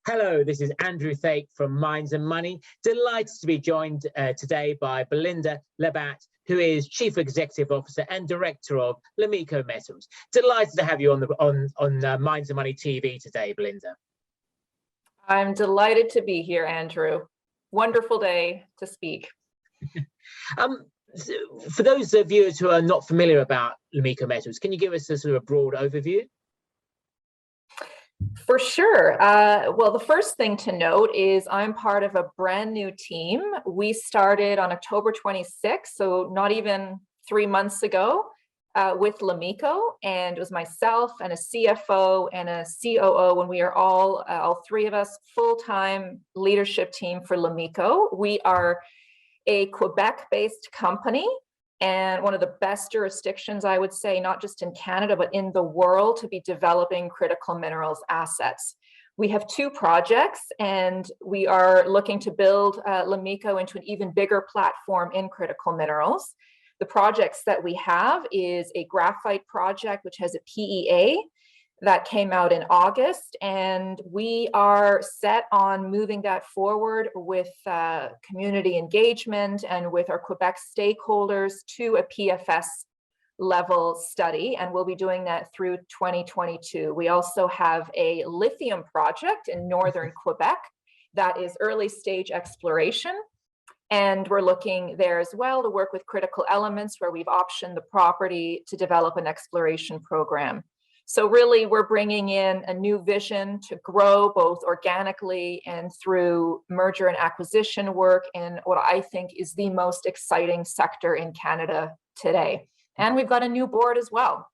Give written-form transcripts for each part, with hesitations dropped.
Hello, this is Andrew Thake from Minds and Money. Delighted to be joined today by Belinda Labatt, who is Chief Executive Officer and Director of Lomiko Metals. Delighted to have you on Minds and Money TV today, Belinda. I'm delighted to be here, Andrew. Wonderful day to speak. For those viewers who are not familiar about Lomiko Metals, can you give us a sort of a broad overview? For sure. Well, the first thing to note is I'm part of a brand new team. We started on October 26th, so not even 3 months ago, with Lomiko, and it was myself and a CFO and a COO, and we are all three of us, full-time leadership team for Lomiko. We are a Quebec-based company, and one of the best jurisdictions, I would say, not just in Canada, but in the world, to be developing critical minerals assets. We have 2 projects, and we are looking to build Lomiko into an even bigger platform in critical minerals. The projects that we have is a graphite project, which has a PEA that came out in August, and we are set on moving that forward with community engagement and with our Quebec stakeholders to a PFS level study, and we'll be doing that through 2022. We also have a lithium project in northern Quebec that is early stage exploration, and we're looking there as well to work with critical elements where we've optioned the property to develop an exploration program. So really, we're bringing in a new vision to grow both organically and through merger and acquisition work in what I think is the most exciting sector in Canada today. And we've got a new board as well.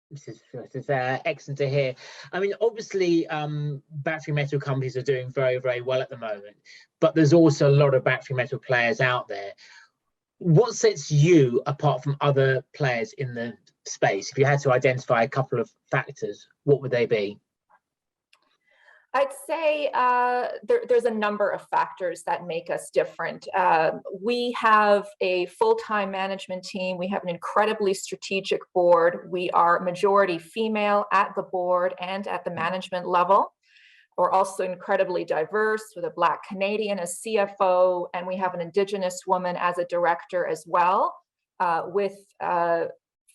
This is excellent to hear. I mean, obviously, battery metal companies are doing very, very well at the moment, but there's also a lot of battery metal players out there. What sets you apart from other players in the space? If you had to identify a couple of factors, what would they be? I'd say there's a number of factors that make us different. We have a full-time management team. We have an incredibly strategic board. We are majority female at the board and at the management level. We're also incredibly diverse, with a Black Canadian as CFO, and we have an Indigenous woman as a director as well, with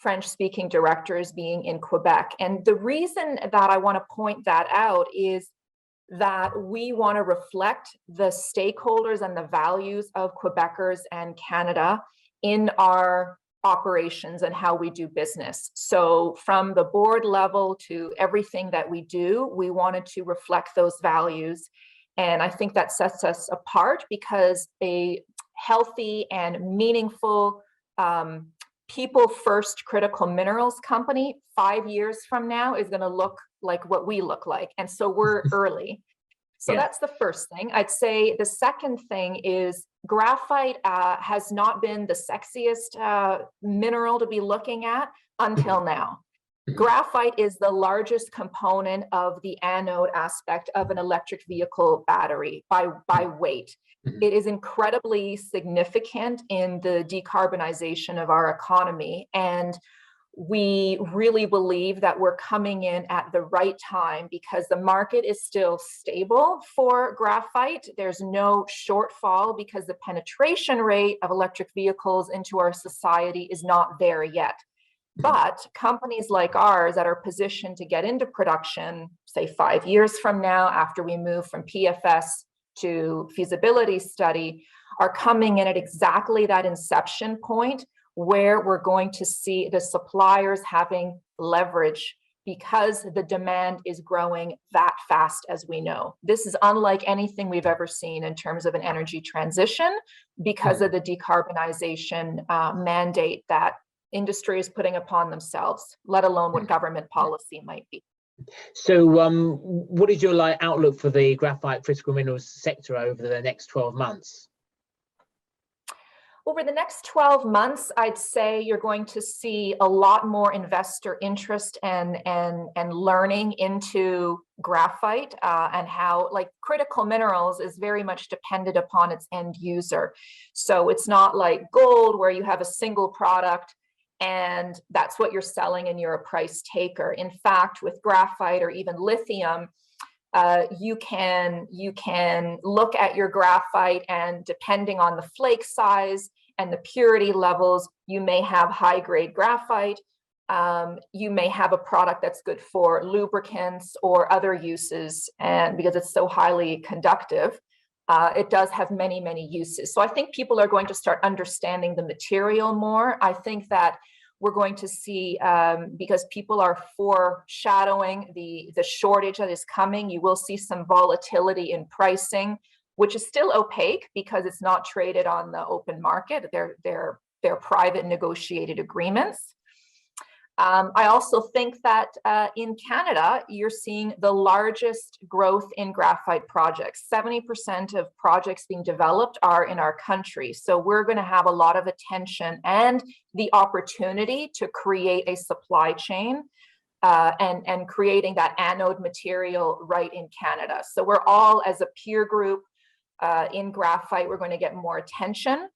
French-speaking directors being in Quebec. And the reason that I want to point that out is that we want to reflect the stakeholders and the values of Quebecers and Canada in our operations and how we do business. So from the board level to everything that we do, we wanted to reflect those values. And I think that sets us apart, because a healthy and meaningful people first critical minerals company 5 years from now is going to look like what we look like. And so we're early. So that's the first thing. I'd say the second thing is graphite has not been the sexiest mineral to be looking at until now. Graphite is the largest component of the anode aspect of an electric vehicle battery by weight. It is incredibly significant in the decarbonization of our economy, and we really believe that we're coming in at the right time, because the market is still stable for graphite. There's no shortfall because the penetration rate of electric vehicles into our society is not there yet. But companies like ours that are positioned to get into production, say 5 years from now, after we move from PFS to feasibility study, are coming in at exactly that inception point where we're going to see the suppliers having leverage, because the demand is growing that fast, as we know. This is unlike anything we've ever seen in terms of an energy transition, because of the decarbonization mandate that industry is putting upon themselves, let alone what government policy might be. So what is your outlook for the graphite critical minerals sector over the next 12 months? Over the next 12 months, I'd say you're going to see a lot more investor interest and learning into graphite and how, like, critical minerals is very much dependent upon its end user. So it's not like gold, where you have a single product and that's what you're selling and you're a price taker. In fact, with graphite or even lithium, You can look at your graphite, and depending on the flake size and the purity levels, you may have high grade graphite. You may have a product that's good for lubricants or other uses, and because it's so highly conductive, it does have many, many uses. So I think people are going to start understanding the material more. I think that we're going to see, because people are foreshadowing the shortage that is coming, you will see some volatility in pricing, which is still opaque because it's not traded on the open market. They're private negotiated agreements. I also think that in Canada, you're seeing the largest growth in graphite projects. 70% of projects being developed are in our country. So we're going to have a lot of attention and the opportunity to create a supply chain and creating that anode material right in Canada. So we're all, as a peer group in graphite, we're going to get more attention.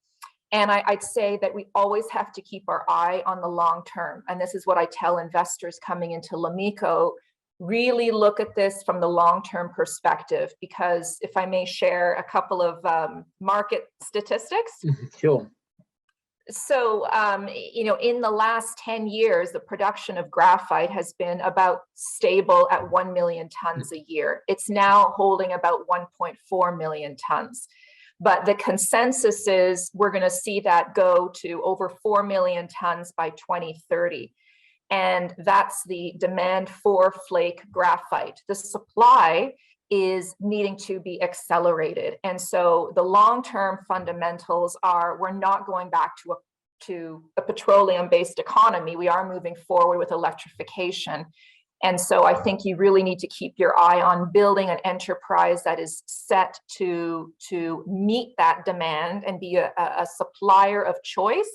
And I'd say that we always have to keep our eye on the long term. And this is what I tell investors coming into Lomiko: really look at this from the long-term perspective, because if I may share a couple of market statistics. Sure. So, in the last 10 years, the production of graphite has been about stable at 1 million tons a year. It's now holding about 1.4 million tons. But the consensus is we're going to see that go to over 4 million tons by 2030. And that's the demand for flake graphite. The supply is needing to be accelerated. And so the long-term fundamentals are, we're not going back to a petroleum-based economy. We are moving forward with electrification. And so I think you really need to keep your eye on building an enterprise that is set to meet that demand and be a supplier of choice,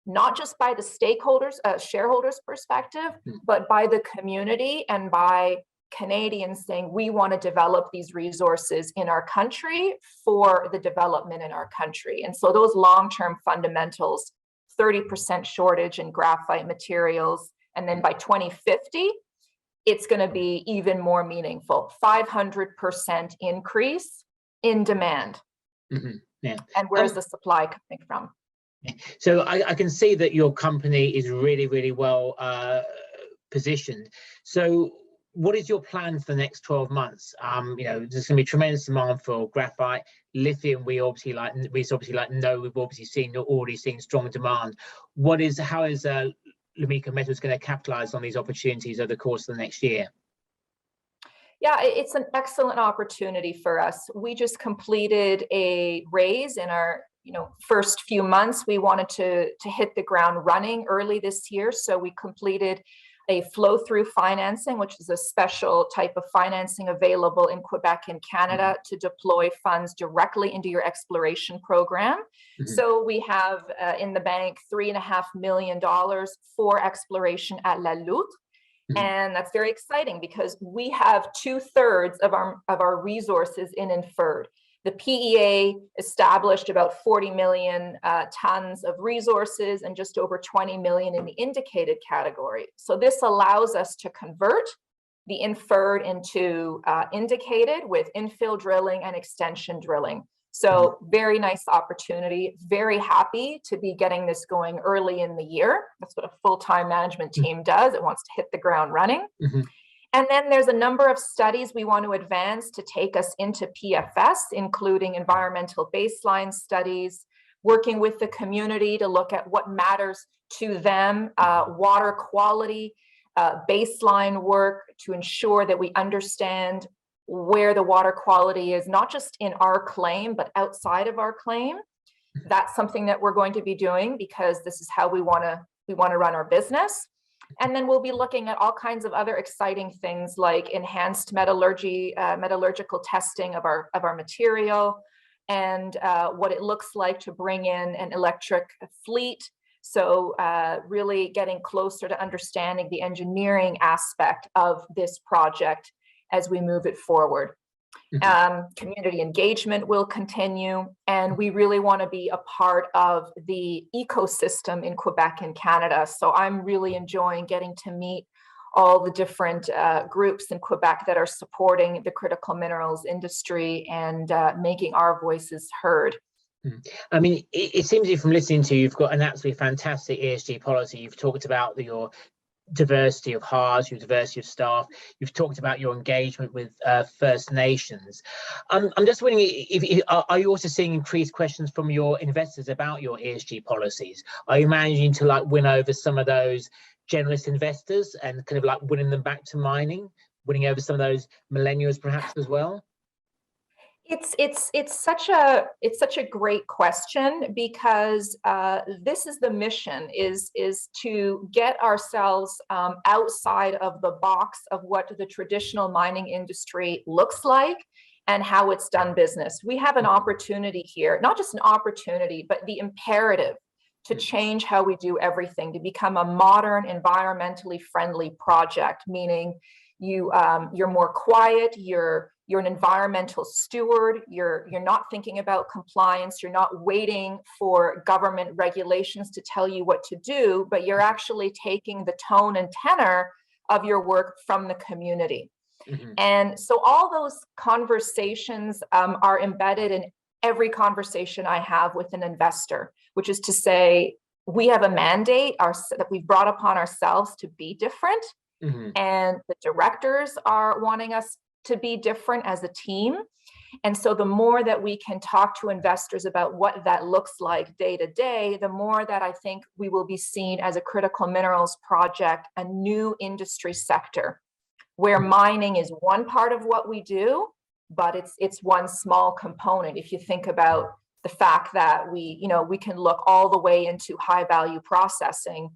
not just by the stakeholders, shareholders' perspective, but by the community and by Canadians saying, we want to develop these resources in our country for the development in our country. And so those long-term fundamentals, 30% shortage in graphite materials, and then by 2050, it's going to be even more meaningful, 500% increase in demand. Yeah. And where's the supply coming from? So I can see that your company is really, really well positioned. So what is your plan for the next 12 months? There's going to be tremendous demand for graphite. Lithium, we obviously know, we've obviously already seen strong demand. How is Lomiko Metals going to capitalize on these opportunities over the course of the next year? Yeah, it's an excellent opportunity for us. We just completed a raise in our first few months. We wanted to hit the ground running early this year. So we completed a flow-through financing, which is a special type of financing available in Quebec and Canada to deploy funds directly into your exploration program. So we have in the bank $3.5 million for exploration at La Loutre. And that's very exciting because we have 2/3 of our resources in inferred. The PEA established about 40 million tons of resources and just over 20 million in the indicated category. So this allows us to convert the inferred into indicated with infill drilling and extension drilling. So very nice opportunity. Very happy to be getting this going early in the year. That's what a full-time management team does. It wants to hit the ground running. And then there's a number of studies we want to advance to take us into PFS, including environmental baseline studies, working with the community to look at what matters to them, water quality, baseline work to ensure that we understand where the water quality is, not just in our claim, but outside of our claim. That's something that we're going to be doing because this is how we want to run our business. And then we'll be looking at all kinds of other exciting things like enhanced metallurgical testing of our material, and what it looks like to bring in an electric fleet. So really getting closer to understanding the engineering aspect of this project as we move it forward. Community engagement will continue, and we really want to be a part of the ecosystem in Quebec and Canada. So I'm really enjoying getting to meet all the different groups in Quebec that are supporting the critical minerals industry and making our voices heard. I mean, it seems to me from listening to you, you've got an absolutely fantastic ESG policy. You've talked about your diversity of hires, your diversity of staff. You've talked about your engagement with First Nations. I'm just wondering, are you also seeing increased questions from your investors about your ESG policies? Are you managing to like win over some of those generalist investors and kind of like winning them back to mining, winning over some of those millennials perhaps as well? It's such a great question, because this is the mission, is to get ourselves outside of the box of what the traditional mining industry looks like and how it's done business. We have an opportunity here, not just an opportunity, but the imperative to change how we do everything, to become a modern, environmentally friendly project, meaning you're more quiet, you're an environmental steward, you're not thinking about compliance, you're not waiting for government regulations to tell you what to do, but you're actually taking the tone and tenor of your work from the community. And so all those conversations are embedded in every conversation I have with an investor, which is to say, we have a mandate that we've brought upon ourselves to be different. And the directors are wanting us to be different as a team. And so the more that we can talk to investors about what that looks like day to day, the more that I think we will be seen as a critical minerals project, a new industry sector, where mining is one part of what we do, but it's one small component. If you think about the fact that we can look all the way into high value processing,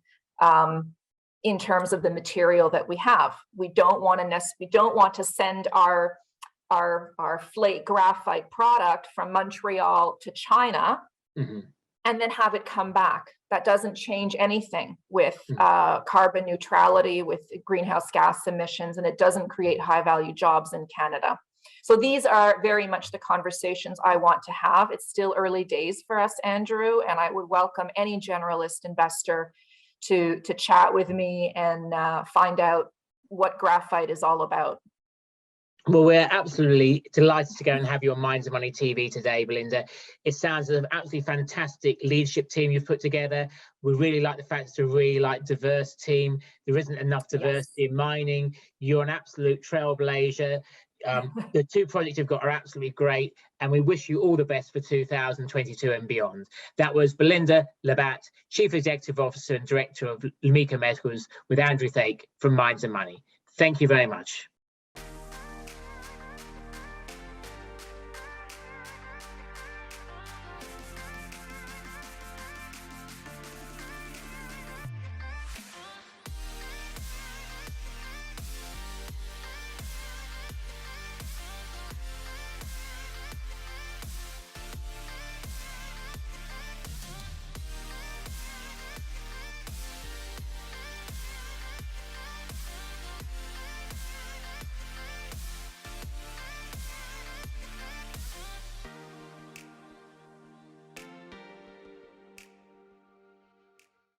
in terms of the material that we have. We don't want to send our flake graphite product from Montreal to China and then have it come back. That doesn't change anything with carbon neutrality, with greenhouse gas emissions, and it doesn't create high value jobs in Canada. So these are very much the conversations I want to have. It's still early days for us, Andrew, and I would welcome any generalist investor to chat with me and find out what graphite is all about. Well, we're absolutely delighted to go and have you on Minds and Money TV today, Belinda. It sounds like an absolutely fantastic leadership team you've put together. We really like the fact it's a really diverse team. There isn't enough diversity in mining. You're an absolute trailblazer. The two projects you've got are absolutely great, and we wish you all the best for 2022 and beyond. That was Belinda Labatt, Chief Executive Officer and Director of Lomiko Metals, with Andrew Thake from Minds and Money. Thank you very much.